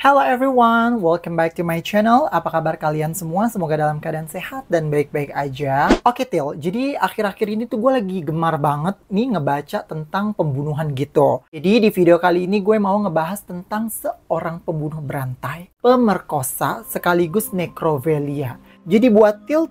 Hello everyone, welcome back to my channel. Apa kabar kalian semua? Semoga dalam keadaan sehat dan baik-baik aja. Oke Til, jadi akhir-akhir ini tuh gue lagi gemar banget nih ngebaca tentang pembunuhan gitu. Jadi di video kali ini gue mau ngebahas tentang seorang pembunuh berantai, pemerkosa sekaligus nekrofilia. Jadi buat til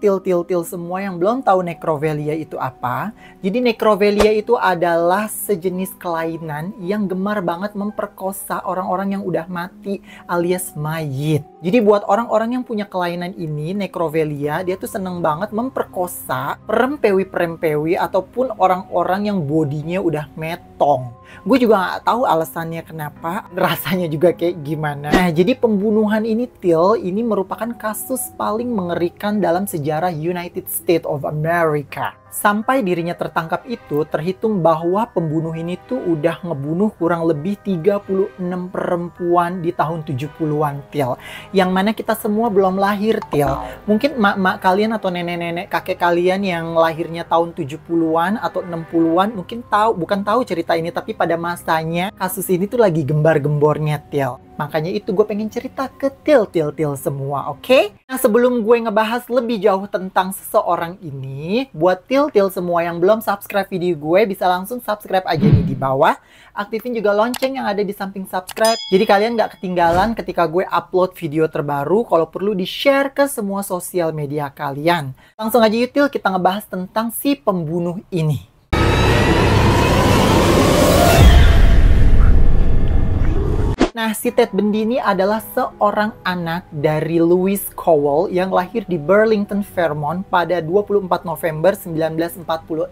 semua yang belum tahu nekrofilia itu apa, jadi nekrofilia itu adalah sejenis kelainan yang gemar banget memperkosa orang-orang yang udah mati alias mayit. Jadi buat orang-orang yang punya kelainan ini, nekrofilia, dia tuh seneng banget memperkosa perempewi-perempewi ataupun orang-orang yang bodinya udah metong. Gue juga gak tahu alasannya kenapa, rasanya juga kayak gimana. Nah, jadi pembunuhan ini Til, ini merupakan kasus paling mengerikan dalam sejarah United States of America. Sampai dirinya tertangkap itu, terhitung bahwa pembunuh ini tuh udah ngebunuh kurang lebih 36 perempuan di tahun 70-an Til. Yang mana kita semua belum lahir Til. Mungkin mak-mak kalian atau nenek-nenek kakek kalian yang lahirnya tahun 70-an atau 60-an mungkin tahu, bukan tahu cerita ini, tapi pada masanya kasus ini tuh lagi gembar-gembornya Til. Makanya itu gue pengen cerita ke til semua, oke? Nah, sebelum gue ngebahas lebih jauh tentang seseorang ini, buat til semua yang belum subscribe video gue, bisa langsung subscribe aja nih di bawah. Aktifin juga lonceng yang ada di samping subscribe. Jadi kalian gak ketinggalan ketika gue upload video terbaru, kalau perlu di-share ke semua sosial media kalian. Langsung aja yuk Til, kita ngebahas tentang si pembunuh ini. Nah, si Ted Bundy ini adalah seorang anak dari Louis Cowell yang lahir di Burlington, Vermont pada 24 November 1946.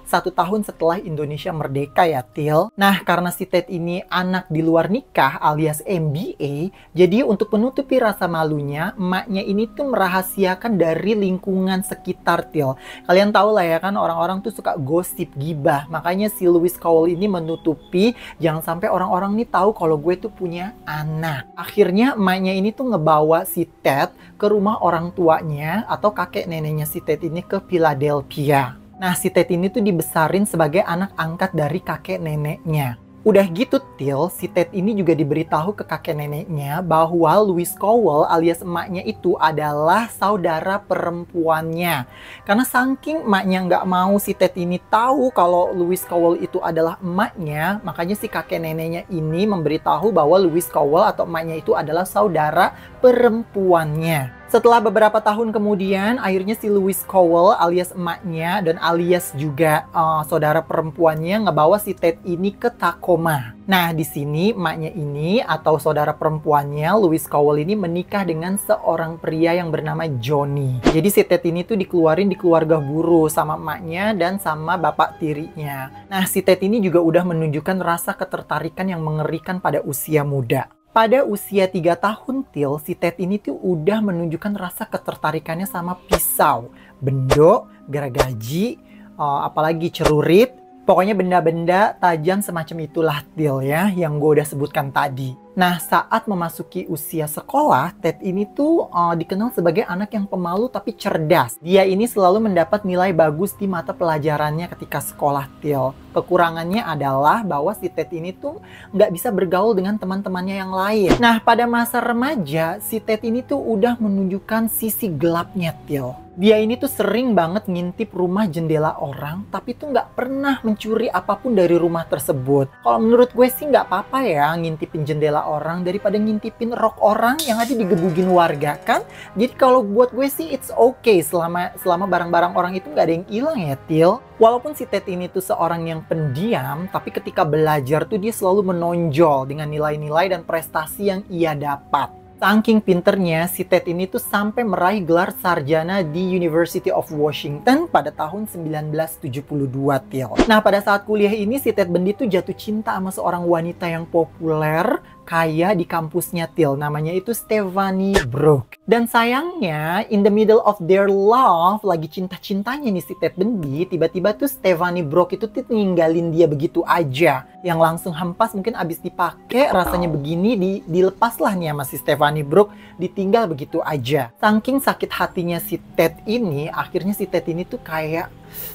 1 tahun setelah Indonesia merdeka ya Til. Nah, karena si Ted ini anak di luar nikah alias MBA, jadi untuk menutupi rasa malunya, emaknya ini tuh merahasiakan dari lingkungan sekitar Til. Kalian tahu lah ya kan, orang-orang tuh suka gosip, gibah. Makanya si Louis Cowell ini menutupi, jangan sampai orang-orang nih tahu kalau gue tuh punya anak. Akhirnya emaknya ini tuh ngebawa si Ted ke rumah orang tuanya atau kakek neneknya si Ted ini ke Philadelphia. Nah, si Ted ini tuh dibesarin sebagai anak angkat dari kakek neneknya. Udah gitu Til, si Ted ini juga diberitahu ke kakek neneknya bahwa Louis Cowell alias emaknya itu adalah saudara perempuannya. Karena saking emaknya nggak mau si Ted ini tahu kalau Louis Cowell itu adalah emaknya, makanya si kakek neneknya ini memberitahu bahwa Louis Cowell atau emaknya itu adalah saudara perempuannya. Setelah beberapa tahun kemudian, akhirnya si Louis Cowell alias emaknya dan alias juga saudara perempuannya ngebawa si Ted ini ke Tacoma. Nah, di sini emaknya ini atau saudara perempuannya, Louis Cowell ini menikah dengan seorang pria yang bernama Johnny. Jadi si Ted ini tuh dikeluarin di keluarga buruh sama emaknya dan sama bapak tirinya. Nah, si Ted ini juga udah menunjukkan rasa ketertarikan yang mengerikan pada usia muda. Pada usia 3 tahun Til, si Ted ini tuh udah menunjukkan rasa ketertarikannya sama pisau, bendok, gergaji, apalagi celurit. Pokoknya benda-benda tajam semacam itulah Til ya, yang gue udah sebutkan tadi. Nah, saat memasuki usia sekolah, Ted ini tuh dikenal sebagai anak yang pemalu tapi cerdas. Dia ini selalu mendapat nilai bagus di mata pelajarannya ketika sekolah Til. Kekurangannya adalah bahwa si Ted ini tuh nggak bisa bergaul dengan teman-temannya yang lain. Nah, pada masa remaja, si Ted ini tuh udah menunjukkan sisi gelapnya Til. Dia ini tuh sering banget ngintip rumah jendela orang, tapi tuh nggak pernah mencuri apapun dari rumah tersebut. Kalau menurut gue sih nggak apa-apa ya ngintipin jendela orang daripada ngintipin rok orang yang aja digebugin warga kan. Jadi kalau buat gue sih it's okay selama barang-barang orang itu nggak ada yang hilang ya Til. Walaupun si Ted ini tuh seorang yang pendiam, tapi ketika belajar tuh dia selalu menonjol dengan nilai-nilai dan prestasi yang ia dapat. Saking pinternya, si Ted ini tuh sampai meraih gelar sarjana di University of Washington pada tahun 1972 Til. Nah, pada saat kuliah ini si Ted Bundy tuh jatuh cinta sama seorang wanita yang populer, kaya di kampusnya Til. Namanya itu Stephanie Brook. Dan sayangnya, in the middle of their love, lagi cinta-cintanya nih si Ted Bundy, tiba-tiba tuh Stephanie Brook itu tuh ninggalin dia begitu aja. Yang langsung hampas mungkin abis dipakai, rasanya begini, dilepas lah nih sama si Stephanie Brook, ditinggal begitu aja. Saking sakit hatinya si Ted ini, akhirnya si Ted ini tuh kayak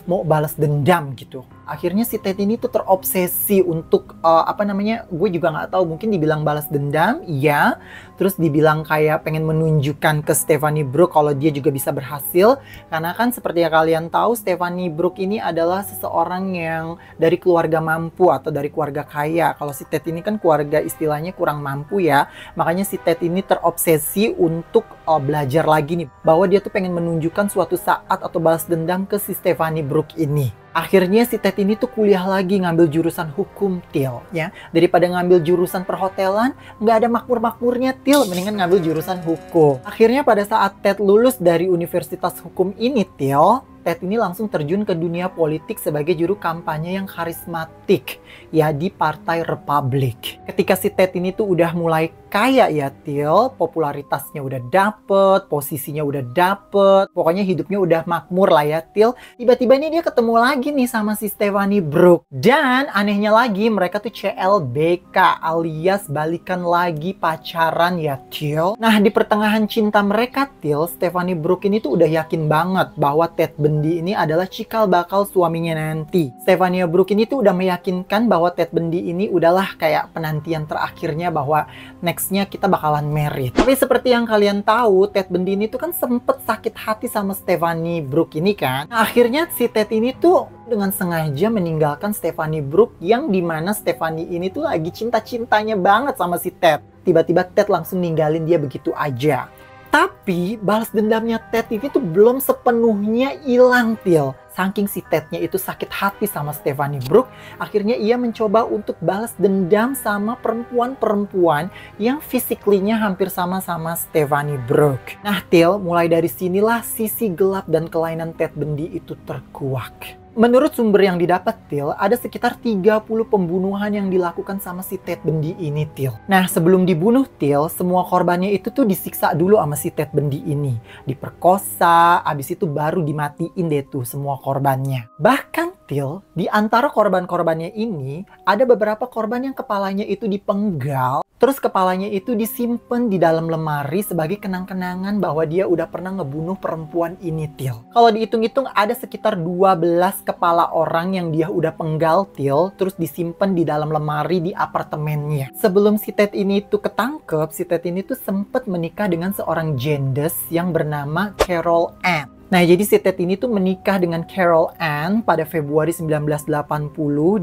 mau balas dendam gitu. Akhirnya si Ted ini tuh terobsesi untuk gue juga nggak tahu, mungkin dibilang balas dendam, iya. Terus dibilang kayak pengen menunjukkan ke Stephanie Brook kalau dia juga bisa berhasil. Karena kan seperti yang kalian tahu, Stephanie Brook ini adalah seseorang yang dari keluarga mampu atau dari keluarga kaya. Kalau si Ted ini kan keluarga istilahnya kurang mampu ya. Makanya si Ted ini terobsesi untuk belajar lagi nih, bahwa dia tuh pengen menunjukkan suatu saat atau balas dendam ke si Stephanie Brook ini. Akhirnya si Ted ini tuh kuliah lagi ngambil jurusan hukum, Til, ya. Daripada ngambil jurusan perhotelan, nggak ada makmur-makmurnya, Til, mendingan ngambil jurusan hukum. Akhirnya pada saat Ted lulus dari Universitas Hukum ini, Til, Ted ini langsung terjun ke dunia politik sebagai juru kampanye yang karismatik ya di Partai Republik. Ketika si Ted ini tuh udah mulai kaya ya, Til, popularitasnya udah dapet, posisinya udah dapet, pokoknya hidupnya udah makmur lah ya, Til. Tiba-tiba ini dia ketemu lagi nih sama si Stephanie Brook. Dan anehnya lagi, mereka tuh CLBK alias balikan lagi, pacaran ya, Til. Nah, di pertengahan cinta mereka, Til, Stephanie Brook ini tuh udah yakin banget bahwa Ted Bundy ini adalah cikal bakal suaminya nanti. Stephanie Brook ini tuh udah meyakinkan bahwa Ted Bundy ini udahlah kayak penantian terakhirnya, bahwa nextnya kita bakalan married. Tapi seperti yang kalian tahu, Ted Bundy ini tuh kan sempet sakit hati sama Stephanie Brook ini kan. Nah, akhirnya si Ted ini tuh dengan sengaja meninggalkan Stephanie Brook, yang dimana Stephanie ini tuh lagi cinta-cintanya banget sama si Ted. Tiba-tiba Ted langsung ninggalin dia begitu aja. Tapi balas dendamnya Ted ini tuh belum sepenuhnya hilang, Til. Saking si Tednya itu sakit hati sama Stephanie Brook, akhirnya ia mencoba untuk balas dendam sama perempuan-perempuan yang fisiklinya hampir sama-sama Stephanie Brook. Nah, Til, mulai dari sinilah sisi gelap dan kelainan Ted Bundy itu terkuak. Menurut sumber yang didapat, Til, ada sekitar 30 pembunuhan yang dilakukan sama si Ted Bundy ini, Til. Nah, sebelum dibunuh, Til, semua korbannya itu tuh disiksa dulu sama si Ted Bundy ini. Diperkosa, abis itu baru dimatiin deh tuh semua korbannya. Bahkan, Til, di antara korban-korbannya ini, ada beberapa korban yang kepalanya itu dipenggal, terus kepalanya itu disimpan di dalam lemari sebagai kenang-kenangan bahwa dia udah pernah ngebunuh perempuan ini, Til. Kalau dihitung-hitung ada sekitar 12 kepala orang yang dia udah penggal, Til, terus disimpan di dalam lemari di apartemennya. Sebelum si Ted ini tuh ketangkep, si Ted ini tuh sempat menikah dengan seorang jendes yang bernama Carol Ann. Nah, jadi si Ted ini tuh menikah dengan Carol Ann pada Februari 1980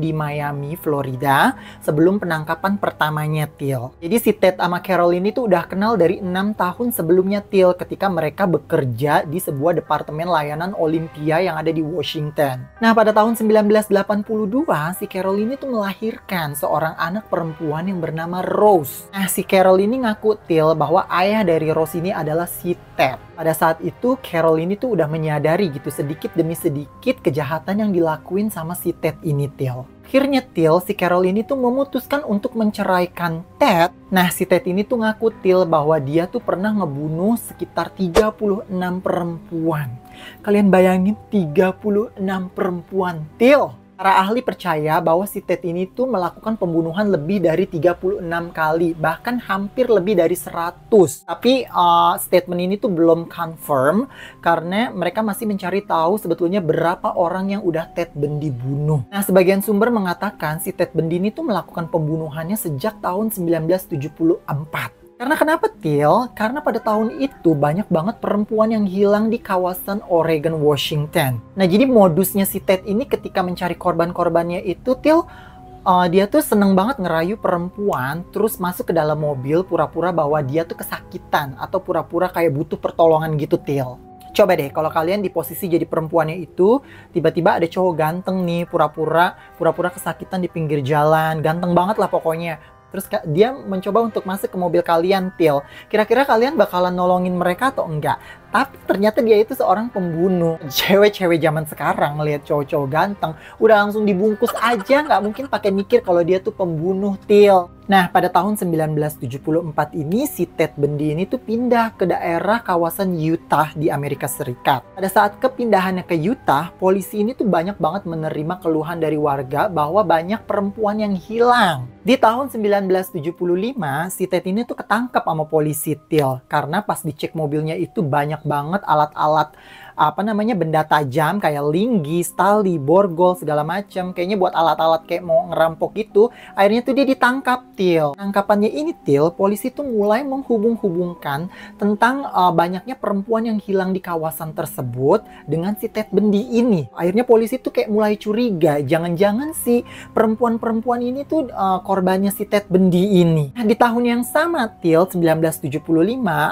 di Miami, Florida, sebelum penangkapan pertamanya, Til. Jadi si Ted sama Carol ini tuh udah kenal dari 6 tahun sebelumnya, Til, ketika mereka bekerja di sebuah departemen layanan Olimpia yang ada di Washington. Nah, pada tahun 1982, si Carol ini tuh melahirkan seorang anak perempuan yang bernama Rose. Nah, si Carol ini ngaku, Til, bahwa ayah dari Rose ini adalah si Ted. Pada saat itu, Carol ini tuh udah menyadari gitu sedikit demi sedikit kejahatan yang dilakuin sama si Ted ini, Til. Akhirnya, Til, si Carol ini tuh memutuskan untuk menceraikan Ted. Nah, si Ted ini tuh ngaku, Til, bahwa dia tuh pernah ngebunuh sekitar 36 perempuan. Kalian bayangin 36 perempuan, Til. Para ahli percaya bahwa si Ted ini tuh melakukan pembunuhan lebih dari 36 kali, bahkan hampir lebih dari 100. Tapi statement ini tuh belum confirm karena mereka masih mencari tahu sebetulnya berapa orang yang udah Ted Bundy bunuh. Nah, sebagian sumber mengatakan si Ted Bundy ini tuh melakukan pembunuhannya sejak tahun 1974. Karena kenapa, Til? Karena pada tahun itu banyak banget perempuan yang hilang di kawasan Oregon, Washington. Nah, jadi modusnya si Ted ini ketika mencari korban-korbannya itu, Til, dia tuh seneng banget ngerayu perempuan, terus masuk ke dalam mobil pura-pura bahwa dia tuh kesakitan atau pura-pura kayak butuh pertolongan gitu, Til. Coba deh kalau kalian di posisi jadi perempuannya itu, tiba-tiba ada cowok ganteng nih, pura-pura kesakitan di pinggir jalan, ganteng banget lah pokoknya. Terus dia mencoba untuk masuk ke mobil kalian, Til. Kira-kira kalian bakalan nolongin mereka atau enggak? Tapi ternyata dia itu seorang pembunuh. Cewek-cewek zaman sekarang ngelihat cowok-cowok ganteng, udah langsung dibungkus aja, nggak mungkin pakai mikir kalau dia tuh pembunuh, Til. Nah, pada tahun 1974 ini, si Ted Bundy ini tuh pindah ke daerah kawasan Utah di Amerika Serikat. Pada saat kepindahannya ke Utah, polisi ini tuh banyak banget menerima keluhan dari warga bahwa banyak perempuan yang hilang. Di tahun 1975, si Ted ini tuh ketangkap sama polisi, Til. Karena pas dicek mobilnya itu banyak banget alat-alat benda tajam kayak linggis, tali, borgol segala macam. Kayaknya buat alat-alat kayak mau ngerampok gitu. Akhirnya tuh dia ditangkap, Til. Tangkapannya ini, Til, polisi tuh mulai menghubung-hubungkan tentang banyaknya perempuan yang hilang di kawasan tersebut dengan si Ted Bundy ini. Akhirnya polisi tuh kayak mulai curiga, jangan-jangan si perempuan-perempuan ini tuh korbannya si Ted Bundy ini. Nah, di tahun yang sama, Til, 1975,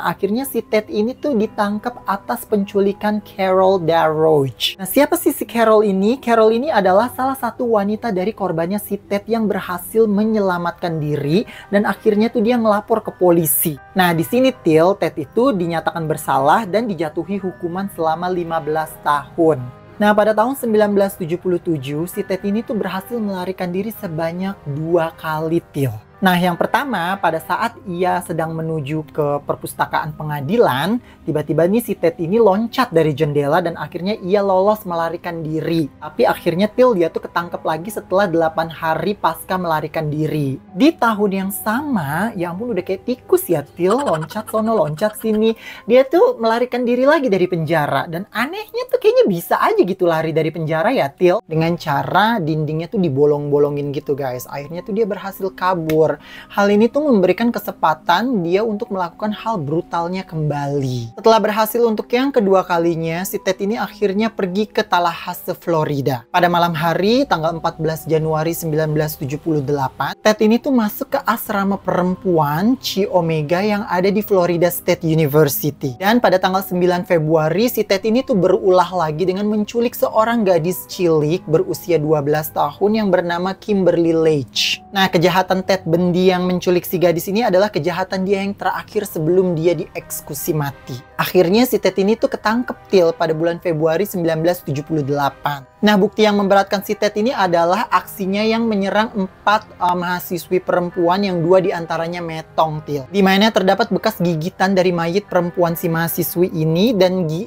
akhirnya si Ted ini tuh ditangkap atas penculikan Carol Darroch. Nah, siapa sih si Carol ini? Carol ini adalah salah satu wanita dari korbannya si Ted yang berhasil menyelamatkan diri dan akhirnya tuh dia ngelapor ke polisi. Nah, di sini, Til, Ted itu dinyatakan bersalah dan dijatuhi hukuman selama 15 tahun. Nah, pada tahun 1977, si Ted ini tuh berhasil melarikan diri sebanyak 2 kali, Til. Nah, yang pertama, pada saat ia sedang menuju ke perpustakaan pengadilan, tiba-tiba nih si Ted ini loncat dari jendela dan akhirnya ia lolos melarikan diri. Tapi akhirnya, Til, dia tuh ketangkep lagi setelah 8 hari pasca melarikan diri. Di tahun yang sama, ya ampun udah kayak tikus ya, Til, loncat sono, loncat sini. Dia tuh melarikan diri lagi dari penjara. Dan anehnya tuh kayaknya bisa aja gitu lari dari penjara ya, Til. Dengan cara dindingnya tuh dibolong-bolongin gitu, guys. Akhirnya tuh dia berhasil kabur. Hal ini tuh memberikan kesempatan dia untuk melakukan hal brutalnya kembali. Setelah berhasil untuk yang kedua kalinya, si Ted ini akhirnya pergi ke Tallahassee, Florida. Pada malam hari, tanggal 14 Januari 1978, Ted ini tuh masuk ke asrama perempuan Chi Omega yang ada di Florida State University. Dan pada tanggal 9 Februari, si Ted ini tuh berulah lagi dengan menculik seorang gadis cilik berusia 12 tahun yang bernama Kimberly Leach. Nah, kejahatan Ted Bundy yang menculik si gadis ini adalah kejahatan dia yang terakhir sebelum dia dieksekusi mati. Akhirnya si Ted ini tuh ketangkep, Til, pada bulan Februari 1978. Nah, bukti yang memberatkan si Ted ini adalah aksinya yang menyerang 4 mahasiswi perempuan yang 2 diantaranya metong, Til. Di mana terdapat bekas gigitan dari mayit perempuan si mahasiswi ini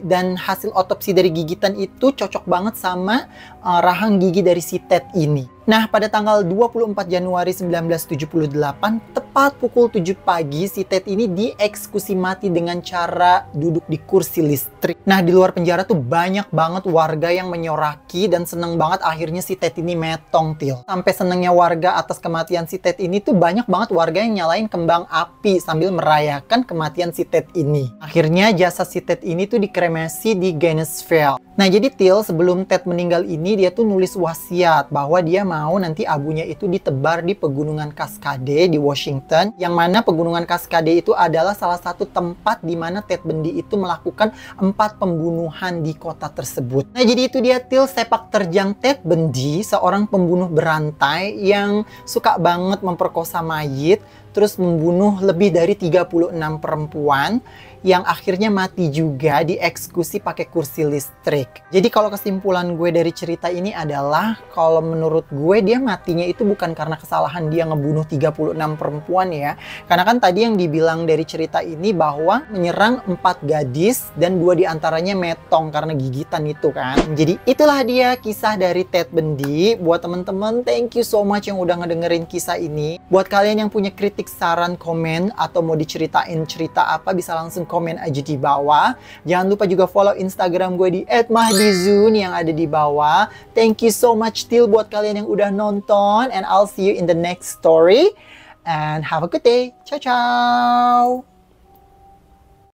dan hasil otopsi dari gigitan itu cocok banget sama rahang gigi dari si Ted ini. Nah, pada tanggal 24 Januari 1978, tepat pukul 7 pagi, si Ted ini dieksekusi mati dengan cara duduk di kursi listrik. Nah, di luar penjara tuh banyak banget warga yang menyoraki dan seneng banget akhirnya si Ted ini metong, Til. Sampai senengnya warga atas kematian si Ted ini tuh banyak banget warga yang nyalain kembang api sambil merayakan kematian si Ted ini. Akhirnya jasad si Ted ini tuh dikremasi di Gainesville. Nah, jadi, Til, sebelum Ted meninggal ini, dia tuh nulis wasiat bahwa dia mau nanti abunya itu ditebar di Pegunungan Cascade di Washington, yang mana Pegunungan Cascade itu adalah salah satu tempat di mana Ted Bundy itu melakukan 4 pembunuhan di kota tersebut. Nah, jadi itu dia, Til, sepak terjang Ted Bundy, seorang pembunuh berantai yang suka banget memperkosa mayit, terus membunuh lebih dari 36 perempuan yang akhirnya mati juga dieksekusi pakai kursi listrik. Jadi kalau kesimpulan gue dari cerita ini adalah kalau menurut gue dia matinya itu bukan karena kesalahan dia ngebunuh 36 perempuan ya. Karena kan tadi yang dibilang dari cerita ini bahwa menyerang 4 gadis dan 2 diantaranya metong karena gigitan itu kan. Jadi itulah dia kisah dari Ted Bundy. Buat temen-temen, thank you so much yang udah ngedengerin kisah ini. Buat kalian yang punya kritik, saran, komen, atau mau diceritain cerita apa, bisa langsung komen aja di bawah. Jangan lupa juga follow Instagram gue di @mahdizun yang ada di bawah. Thank you so much, Til, buat kalian yang udah nonton. And I'll see you in the next story. And have a good day. Ciao, ciao.